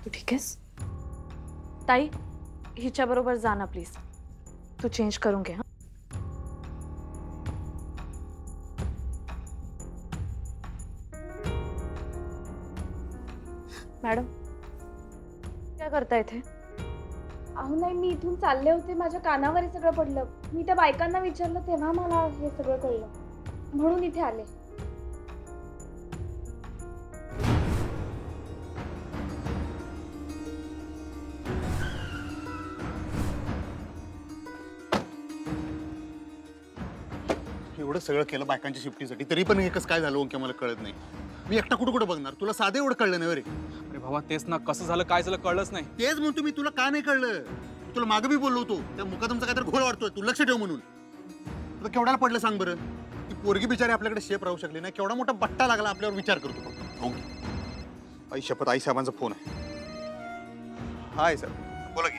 तू ठीक आहेस? ताई, हिच्या बरोबर जा ना प्लीज. तू चेंज करून घे. मॅडम, काय करता इथे? अहो नाही, मी इथून चालले होते, माझ्या कानावर हे सगळं पडलं. मी त्या बायकांना विचारलं तेव्हा मला हे सगळं कळलं, म्हणून इथे आले. एवढं सगळं केलं बायकांच्या शिफ्टीसाठी, तरी पण एकच काय झालं ओंके मला कळत नाही. मी एकटा कुठं कुठं बघणार? तुला साधं एवढं कळलं नाही रे? अरे भावा तेच ना, कसं झालं काय झालं कळलंच नाही. तेच म्हणतो मी, तुला का नाही कळलं? तुला मागं बी बोललो होतो, त्या मुकादमचा काहीतरी घोळ वाटतोय, तू लक्ष ठेव म्हणून. तुला केवढ्याला पडलं सांग बरं? ती पोरगी बिचारी आपल्याकडे शेप राहू शकली नाही, केवढा मोठा बट्टा लागला आपल्यावर. विचार करतो फक्त. आई शपथ, आई साहेबांचा फोन आहे. हाय सर, बोला की.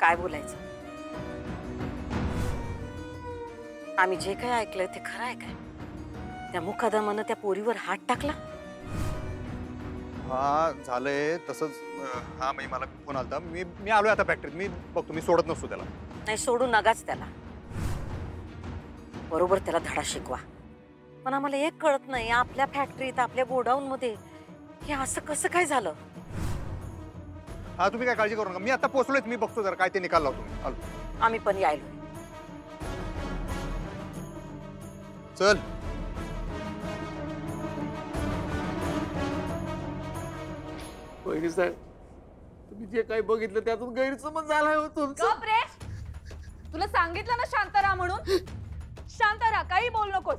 काय बोलायचं? आम्ही जे काय ऐकलंय ते खरं आहे काय? त्या मुकादमानं त्या पोरीवर हात टाकला? हा झालंय तसंच. हा मी मला फोन आलता. मी आलोय आता फॅक्टरीत. मी बघतो, मी सोडत नसतो त्याला. नाही सोडू नगाच त्याला. बरोबर त्याला धडा शिकवा. पण आम्हाला एक कळत नाही, आपल्या फॅक्टरीत आपल्या गोडाऊन मध्ये हे असं कसं काय झालं? हा तुम्ही काय काळजी करू नका, मी आता पोहोचलोय. मी बघतो जरा काय ते निकाल लावतो. आलो. आम्ही पण यायलो. चल. वहिनी साहेब, तुम्ही जे काही बघितलं त्यातून गैरसमज झालाय हो तुमचा. तुला सांगितलं ना शांत राहा म्हणून. शांत राहा, काही बोलू नकोस.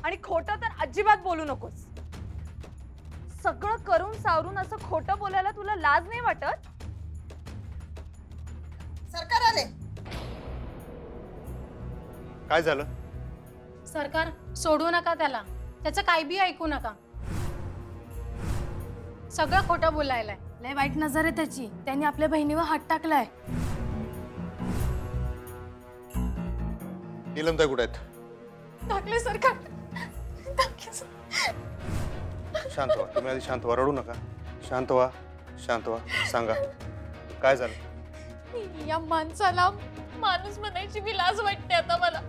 आणि खोटं तर अजिबात बोलू नकोस. सगळं करून सावरून असं खोटं बोलायला तुला लाज नाही वाटत? सरकार आले. काय झालं? सरकार सोडू नका त्याला, त्याचं काही बी ऐकू नका. सगळं खोटं बोलायलाय. लय वाईट नजर आहे त्याची. त्यांनी आपल्या बहिणीवर हात टाकलाय. नीलमताई कुठे आहेत? टाकले सरकार. शांत व्हा तुम्ही, आधी शांत व्हा. रडू नका. शांत व्हा, शांत व्हा. सांगा काय झालं? या माणसाला माणूस म्हणायची मी लाज वाटते आता मला.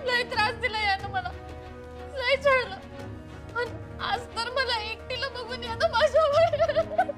लय त्रास दिला यानं मला, लय छळलं. आज तर मला एकटीला बघून यानं माझ्यावर.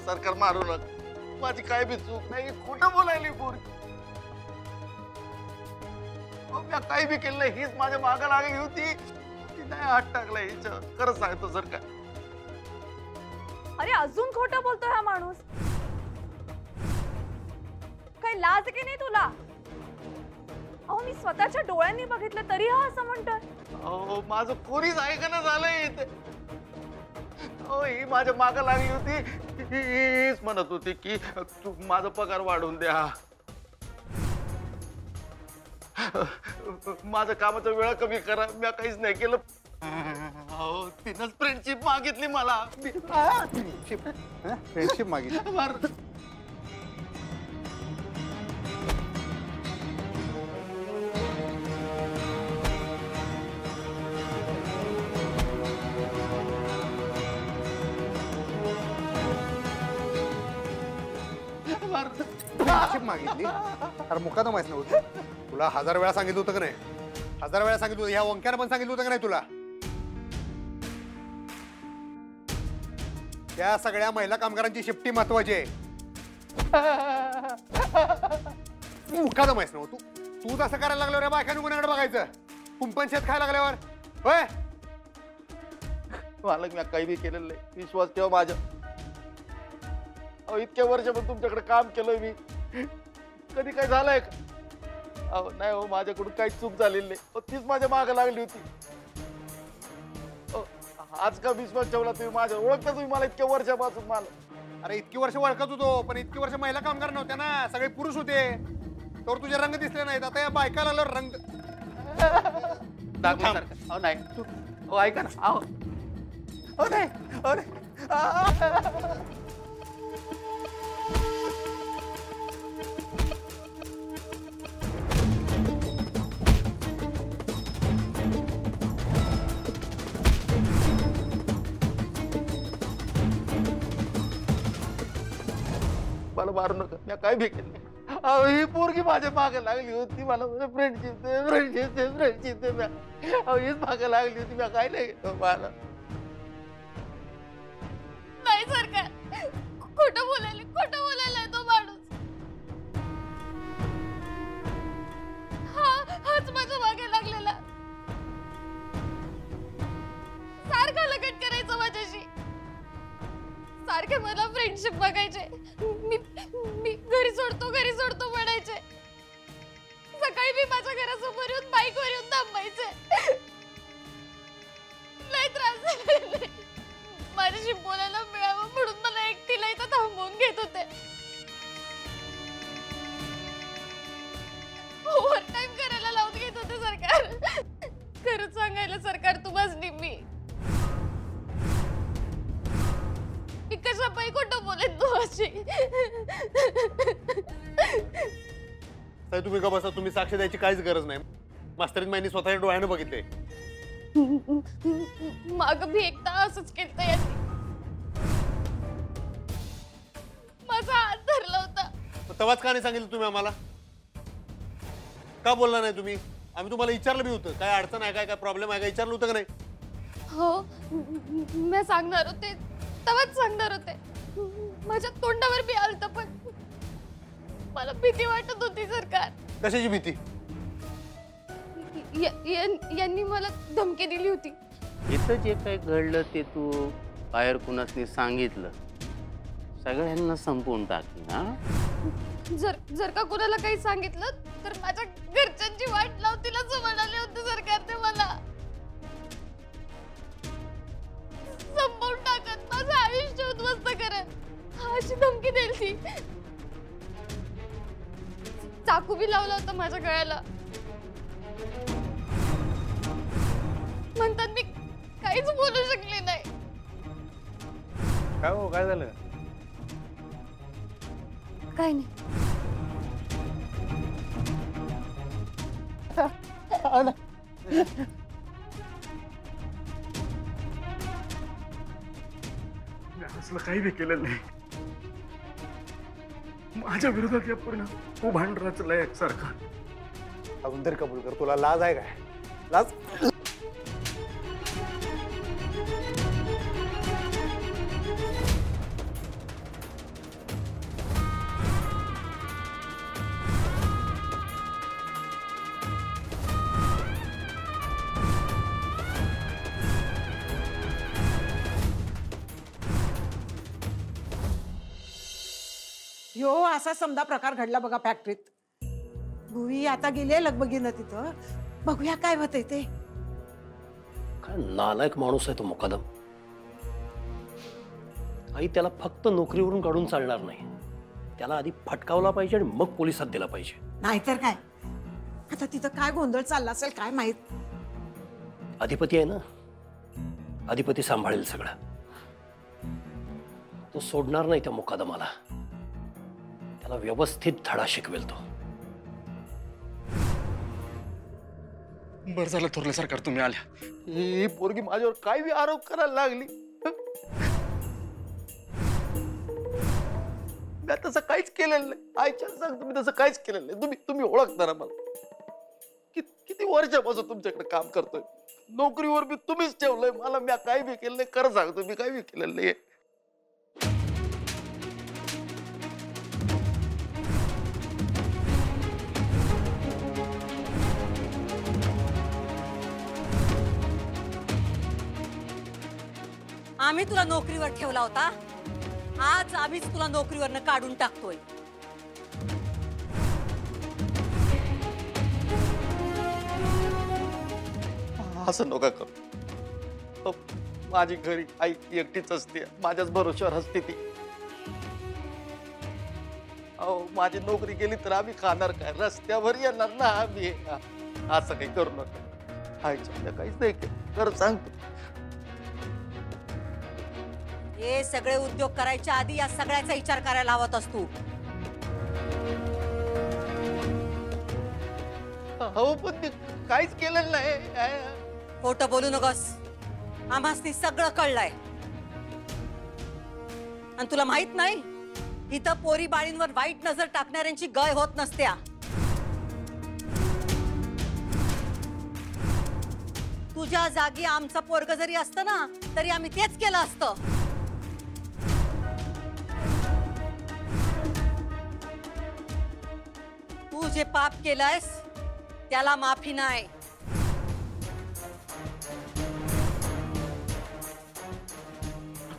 सरकार मारू नका, माझी काय बी चूक नाही. खोटं बोलायली पोरगी. मी काही बी केलं नाही. हीच माझ्या मागं लागली होती. ती नाही हात टाकला हिच्यावर. खरंच सांगतो सरकार. अरे अजून खोटं बोलतो हा माणूस. काही लाज की नाही तुला? अहो मी स्वतःच्या डोळ्यांनी बघितलं तरी हा असं म्हणतोय. अहो माझं कोणीच ऐकणं झालंय इथे. हो ही माझ्या मागं लागली होती. हीच म्हणत होती की तू माझा पगार वाढवून द्या, माझं कामाचा वेळ कमी करा. मी काहीच नाही केलं. हो तिनंच फ्रेंडशिप मागितली मला. फ्रेंडशिप मागितली? मागितली? अरे मुकादम आहेस ना तुला 1000 वेळा सांगितलं होतं का नाही? 1000 वेळा सांगितलं होतं. ह्या ओंक्यानं पण सांगितलं होतं का नाही तुला? त्या सगळ्या महिला कामगारांची शिफ्टी महत्वाची आहे. मुकादम आहेस ना तू? तूच असं करायला लागल्यावर बायकांनी कोणाकडे बघायचं? कुंपण शेत खायला लागल्यावर होय? मालक मी काही बी केलेलं नाही. विश्वास ठेवा माझ्या. अहो इतक्या वर्षापासून तुमच्याकडे काम केलंय मी, कधी काय झालंय का? अहो नाही हो, माझ्याकडून काही चूक झालेली नाही. अहो, तीच माझ्या मागे लागली होती. अहो, आज का विश्वास ठेवला तुम्ही माझ्या? ओळखता तुम्ही मला इतक्या वर्षापासून मला? अरे इतकी वर्ष ओळखत होतो, पण इतकी वर्ष महिला कामगार नव्हत्या ना, सगळे पुरुष होते. तर तुझे रंग दिसले नाहीत, आता या बायकाला आल्यावर रंग दाखव सारखं. अहो नाही अहो ऐका ना. अहो अहो नाही अहो नाही. मला मारू नका, मी काय बी केलं नाही. अहो ही पोरगी माझ्या मागे लागली होती, मला फ्रेंडशिप दे फ्रेंडशिप दे फ्रेंडशिप दे. अहो हीच मागे लागली होती, मी काय नाही केलं मला. नाही सरकार, खोटं बोलायला तो माणूस. हाच माझ्या मागे लागलेला, सारखा लगट करायचं माझ्याशी, सारखे मला फ्रेंडशिप बघायचे. मी घरी सोडतो म्हणायचे. सकाळी मी माझ्या घरासमोर येऊन बाईकवर येऊन थांबायचे. लय त्रास झाले. माझ्याशी बोलायला मिळावं म्हणून मला एकटीला इथं थांबवून घेत होते. ओव्हर टाइम करायला लावून घेत होते सरकार. खरंच सांगायला सरकार, तुम्हाच मी कशा पायी खोटं बोलेन तुझी. तुम्ही का बसा, तुम्ही साक्ष द्यायची काहीच गरज नाही. मास्तरीन माईनी स्वतःच्या डोळ्यानं बघितले. माग भी एकदा असंच केलं यांनी. माझा हात धरला होता. तेव्हाच का नाही सांगितलं तुम्ही आम्हाला? का बोलला नाही तुम्ही? आम्ही तुम्हाला विचारलं बी होतं, काय अडचण आहे, काय प्रॉब्लेम आहे का विचारलं होतं का नाही? हो, मी सांगणार होते, तेव्हाच सांगणार होते. माझ्या तोंडावर बी आलत, पण मला भीती वाटत होती सरकार. कशाची भीती? यांनी मला धमकी दिली होती. इथं जे काही घडलं ते तू बाहेर कुणासनी सांगितलं, सगळ्यांना संपवून टाकली ना? जर का कोणाला काही सांगितलं तर माझ्या घरच्यांची वाट लावतील असं म्हणाले होते सरकार. ते मला संपवून टाकत, माझं आयुष्य उद्ध्वस्त करत, अशी धमकी दिली. चाकू बी लावला होता माझ्या गळ्याला. म्हणतात मी काहीच बोलू शकले नाही. काय हो, काय झालं? काय नाही. असलं काही बी केलेलं नाही. माझ्या विरोधात या पूर्ण तो भांड रचलाय एकसारखा. अजून तरी कबूल कर, तुला लाज आहे काय? लाज? ह्यो असा समजा प्रकार घडला बघा फॅक्टरीत. भुवी आता गेले लगबगीनं तिथं. बघूया काय होतंय ते. काय नालायक माणूस आहे तो मुकादम. आई त्याला फक्त नोकरीवरून काढून चालणार नाही, त्याला आधी फटकावला पाहिजे आणि मग पोलिसात दिला पाहिजे. नाहीतर काय, आता तिथं काय गोंधळ चालला असेल काय माहित. अधिपती आहे ना, अधिपती सांभाळेल सगळं. तो सोडणार नाही त्या मुकादमाला. त्याला व्यवस्थित धडा शिकवेल तो. बरं झालं थोरले सरकार तुम्ही आल्या. ही पोरगी माझ्यावर काय बी आरोप करायला लागली. मी तसं काहीच केलेलं नाही. आईच्या सांगतो मी तसं काहीच केलेलं नाही. तुम्ही ओळखता ना मला. किती वर्षापासून तुमच्याकडे काम करतोय. नोकरीवर बी तुम्हीच ठेवलंय मला. मी काय बी केलं नाही. खरं सांगतो मी काय बी केलेलं नाही. आम्ही तुला नोकरीवर ठेवला होता आज आम्हीच तुला नोकरीवरनं काढून टाकतोय. असं नका करू. अहो, माझी घरी आई एकटीच असते, माझ्याच भरोश्यावर असते ती. अहो माझी नोकरी गेली तर आम्ही खाणार काय? रस्त्यावर येणार ना आम्ही. असं काही करू नका. आईच्या काहीच नाही केलं, खरं सांगतो. हे सगळे उद्योग करायच्या आधी या सगळ्याचा विचार करायला हवत असतो. हो पण ते काहीच केलेलं नाही. खोटं बोलू नकोस. आम्हासनी सगळं कळलंय. आणि तुला माहित नाही, इथं पोरी बाळींवर वाईट नजर टाकणाऱ्यांची गय होत नसत्या. तुझ्या जागी आमचं पोरग जरी असतं ना, तरी आम्ही तेच केलं असतं. तू जे पाप केलंयस त्याला माफी नाही.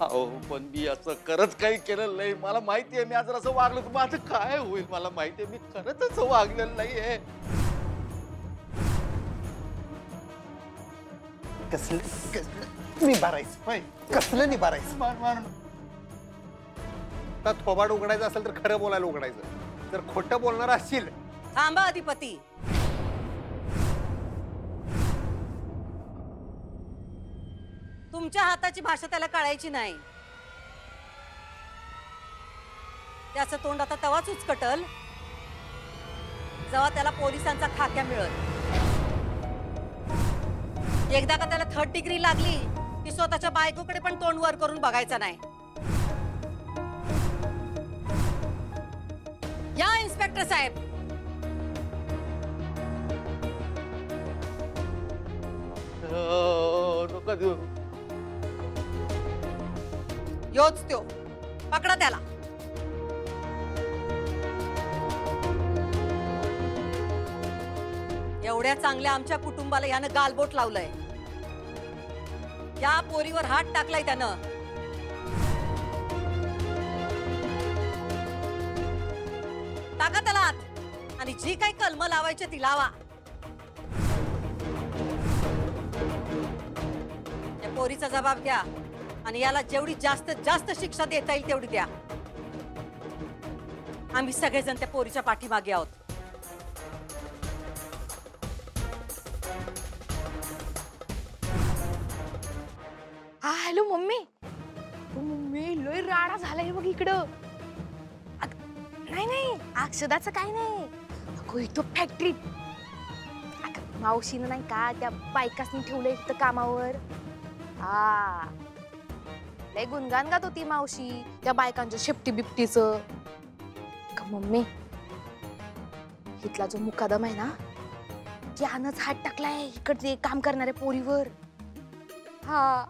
हो पण मी असं खरंच काही केलेलं नाही. मला माहिती आहे मी आज असं वागलो तर माझं काय होईल मला माहिती आहे. मी खरंच असं वागलेलं नाहीये. कसलं निभारायचं होय? कसलं निभारायचं? तर थोबाड उघडायचं असेल तर खरं बोलायला उघडायचं. जर खोटं बोलणार असशील. थांबा अधिपती. तुमच्या हाताची भाषा त्याला कळायची नाही. त्याचं तोंड आता तवाच उचकटल जेव्हा त्याला पोलिसांचा खाक्या मिळेल. एकदा का त्याला 3rd डिग्री लागली की स्वतःच्या बायकोकडे पण तोंड वर करून बघायचं नाही. या इन्स्पेक्टर साहेब. नका देऊ. योच त्यो. पकडा त्याला. एवढ्या चांगल्या आमच्या कुटुंबाला यानं गालबोट लावलंय. या पोरीवर हात टाकलाय त्यानं. टाका त्याला आत आणि जी काही कलम लावायची ती लावा. या पोरीचा जबाब द्या आणि याला जेवढी जास्तीत जास्त शिक्षा देता येईल तेवढी द्या. आम्ही सगळेजण त्या पोरीच्या पाठीमागे आहोत. हा हॅलो मम्मी. मम्मी लय राडा झालाय बघ इकडं. नाही नाही अक्षदाचं काय नाही. अगो इथं फॅक्टरीत मावशीनं नाही का त्या बायकासनी ठेवलंय इथं कामावर. हा लय गुणगान गात होती मावशी त्या बायकांच्या शेपटी बिपटीचं. का मम्मी इथला जो मुकादम आहे ना त्यानंच हात टाकलाय इकडचे काम करणाऱ्या पोरीवर. हा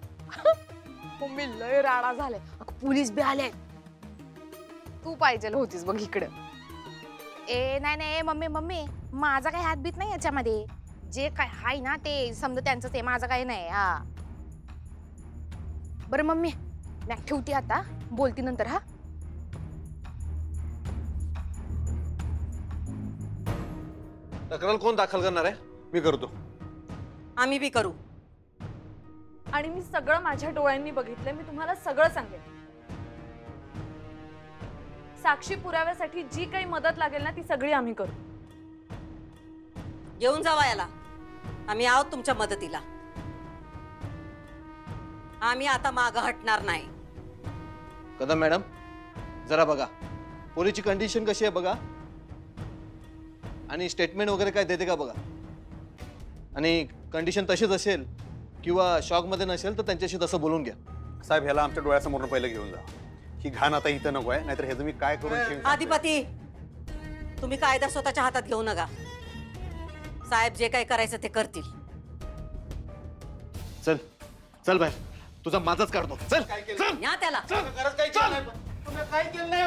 मम्मी लय राडा झालाय. पोलीस बी आले. तू पाहिजे होतीस बघ इकडं. ए नाही नाही मम्मी मम्मी माझा काही हातबीत नाही याच्यामध्ये. जे काय हाय ना ते समजा त्यांचं ते माझं काही नाही. हा बरं मम्मी मी ठेवते आता बोलती नंतर. हा तक्रार कोण दाखल करणार आहे? मी करतो. आम्ही बी करू. आणि मी सगळं माझ्या डोळ्यांनी बघितलंय. मी तुम्हाला सगळं सांगेन. साक्षी पुराव्यासाठी जी काही मदत लागेल ना ती सगळी आम्ही करू. घेऊन जावा याला. आम्ही आहोत तुमच्या मदतीला. आम्ही आता माग हटणार नाही. कदम मॅडम जरा बघा पोरीची कंडिशन कशी आहे बघा आणि स्टेटमेंट वगैरे काय देते का बघा. आणि कंडिशन तशीच असेल किंवा शॉक मध्ये नसेल तर त्यांच्याशी तसं बोलून घ्या. साहेब ह्याला आमच्या डोळ्यासमोर पहिलं घेऊन जा. ही घाण आता इथं नको आहे. नाहीतर ह्याचं मी काय करून. अधिपती तुम्ही कायदा स्वतःच्या हातात घेऊ नका. साहेब जे काय करायचं ते करतील. चल चल बाहेर. तुझा माझाच काढतो. चल या त्याला. खरंच काही केलं नाही. तुम्ही काय केलं नाही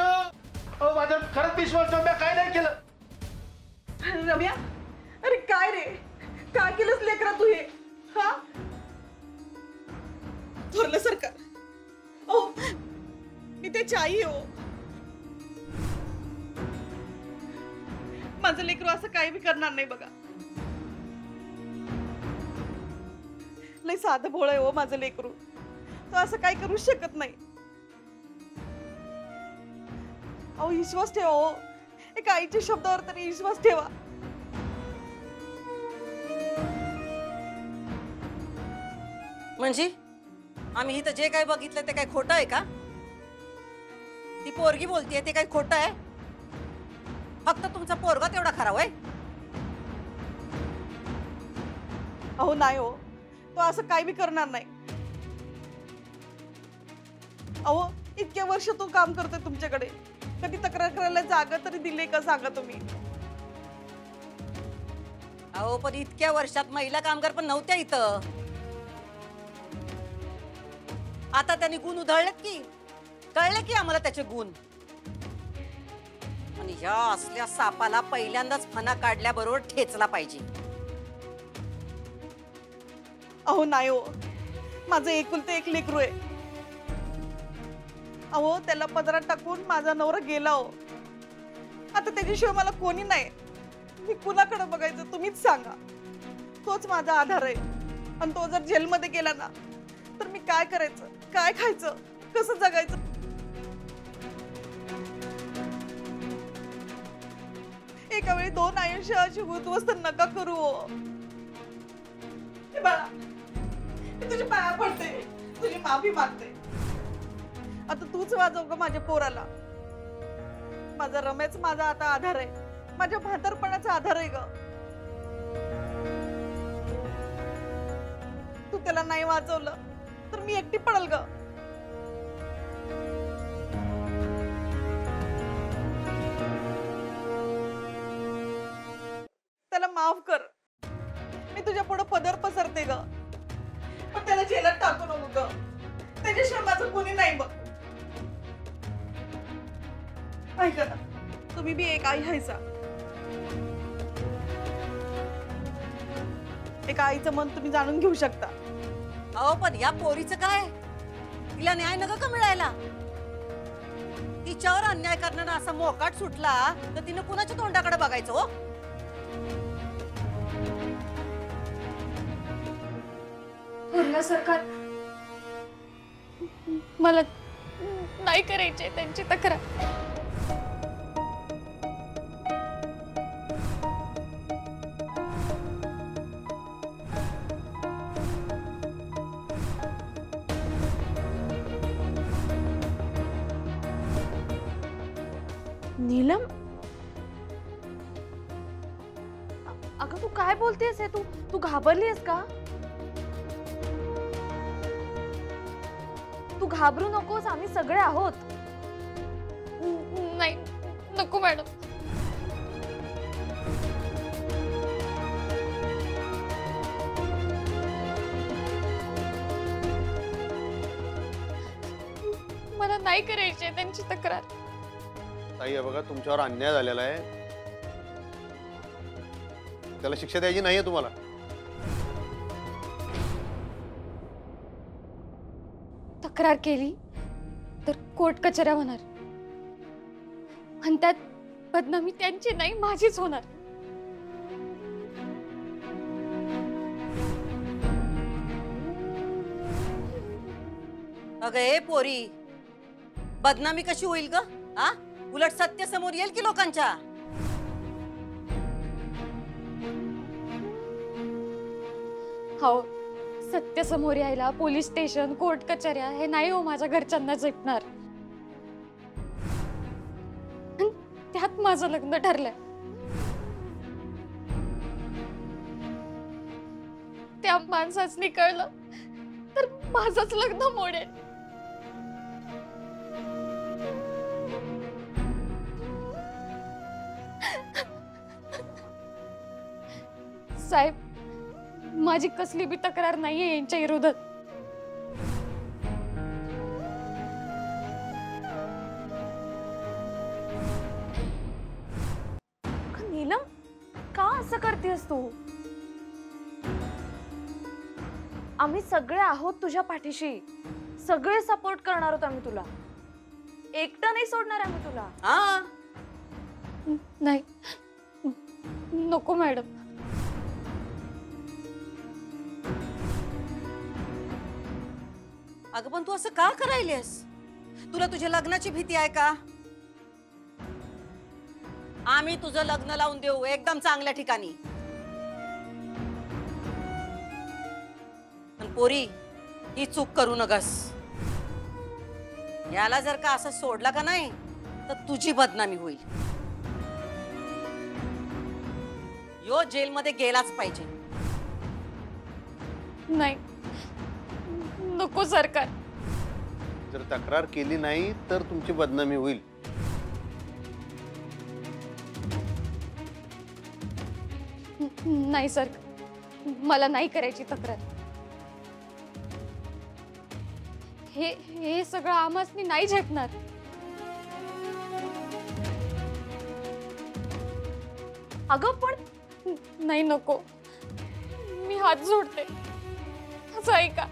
हो. माझा खरंच विश्वास ठेव. मी काय नाही केलं. रम्या अरे काय रे काय केलंस लेकरा तू हे? हा थोरलं सरकार. ओ मी त्याची आई हो. माझं लेकरू असं काही बी करणार नाही बघा. लय साधं भोळ आहे हो माझं लेकरू. तो असं काही करू शकत नाही. अहो विश्वास ठेवा हो. एका आईच्या शब्दावर तरी विश्वास ठेवा. म्हणजे आम्ही इथं जे काही बघितलं ते काही खोटं आहे का? ती पोरगी बोलतीये ते काही खोटं आहे? फक्त तुमचा पोरगा तेवढा खरा होय? अहो नाही हो, तो असं काही बी करणार नाही. अहो इतक्या वर्षातून काम करतोय तुमच्याकडे, कधी तक्रार करायला जागा तरी दिली का सांगा तुम्ही? अहो पण इतक्या वर्षात महिला कामगार पण नव्हत्या इथं. आता त्यांनी गुण उधळलेत की कळले की आम्हाला त्याचे गुण. आणि ह्या असल्या सापाला पहिल्यांदाच फणा काढल्याबरोबर ठेचला पाहिजे. अहो नाही हो, माझं एकुलते एक लेकरू आहे. अहो त्याला पदरात टाकून माझा नवरा गेला हो. आता त्याच्याशिवाय मला कोणी नाही. मी कुणाकडे बघायचं तुम्हीच सांगा. तोच माझा आधार आहे. आणि तो जर जेलमध्ये गेला ना तर मी काय करायचं, काय खायचं, कसं जगायचं? एका वेळी दोन आयुष्याची उद्ध्वस्त नका करू हो. बाळा मी तुझ्या पाया पडते, तुझी माफी मागते. आता तूच वाजव ग माझ्या पोराला. माझा रमेश माझा आता आधार आहे. माझ्या म्हातारपणाचा आधार आहे ग. तू त्याला नाही वाचवलं तर मी एकटी पडल ग. त्याला माफ कर. मी तुझ्या पुढे पदर पसरते ग. पण त्याला जेलात टाकू नको ग. त्याच्याशिवाय माझं कोणी नाही बघ. ऐका ना, तुम्ही बी एक आई हायसा. एका आईचं मन तुम्ही जाणून घेऊ शकता. अहो पण या पोरीचं काय? तिला न्याय नका का मिळायला? तिच्यावर अन्याय करणारा असा मोकाट सुटला तर तिने कुणाच्या तोंडाकडे बघायचं हो? थोरलं सरकार, मला नाही करायची त्यांची तक्रार. नीलम, अगं तू काय बोलतेस हे? तू घाबरलीस का? तू घाबरू नकोस, आम्ही सगळे आहोत. नाही नको मॅडम. मला नाही करायची त्यांची तक्रार. ताई बघा, तुमच्यावर अन्याय झालेला आहे. त्याला शिक्षा द्यायची नाहीये तुम्हाला. तक्रार केली तर कोर्ट कचऱ्या होणार आणि त्यात बदनामी त्यांची नाही माझीच होणार. अगं ए पोरी, बदनामी कशी होईल ग? हा, उलट सत्य समोर येईल की लोकांच्या. हो, सत्य समोर यायला पोलीस स्टेशन, कोर्ट कचऱ्या हे नाही हो माझ्या घरच्यांना झेपणार. त्यात माझं लग्न ठरलंय. त्या माणसाचं कळलं तर माझंच लग्न मोडेल. साहेब, माझी कसली बी तक्रार नाहीये यांच्या विरोधात. नीलम, का असं करतेस तू? आम्ही सगळे आहोत तुझ्या पाठीशी. सगळे सपोर्ट करणार आहोत आम्ही तुला. एकटं नाही सोडणार आम्ही तुला. हा नाही नको मॅडम. अगं पण तू असं का करायलीस? तुला तुझ्या लग्नाची भीती आहे का? आम्ही तुझं लग्न लावून देऊ एकदम चांगल्या ठिकाणी. पण पोरी, ही चूक करू नकस. याला जर का असं सोडलं का नाही तर तुझी बदनामी होईल. यो जेलमध्ये गेलाच पाहिजे. नाही नको सरकार. जर तक्रार केली नाही तर तुमची बदनामी होईल. नाही सर, मला नाही करायची तक्रार. हे सगळं आम्हासनी नाही झेपणार. अगं पण नाही नको, मी हात जोडते. असं ऐका.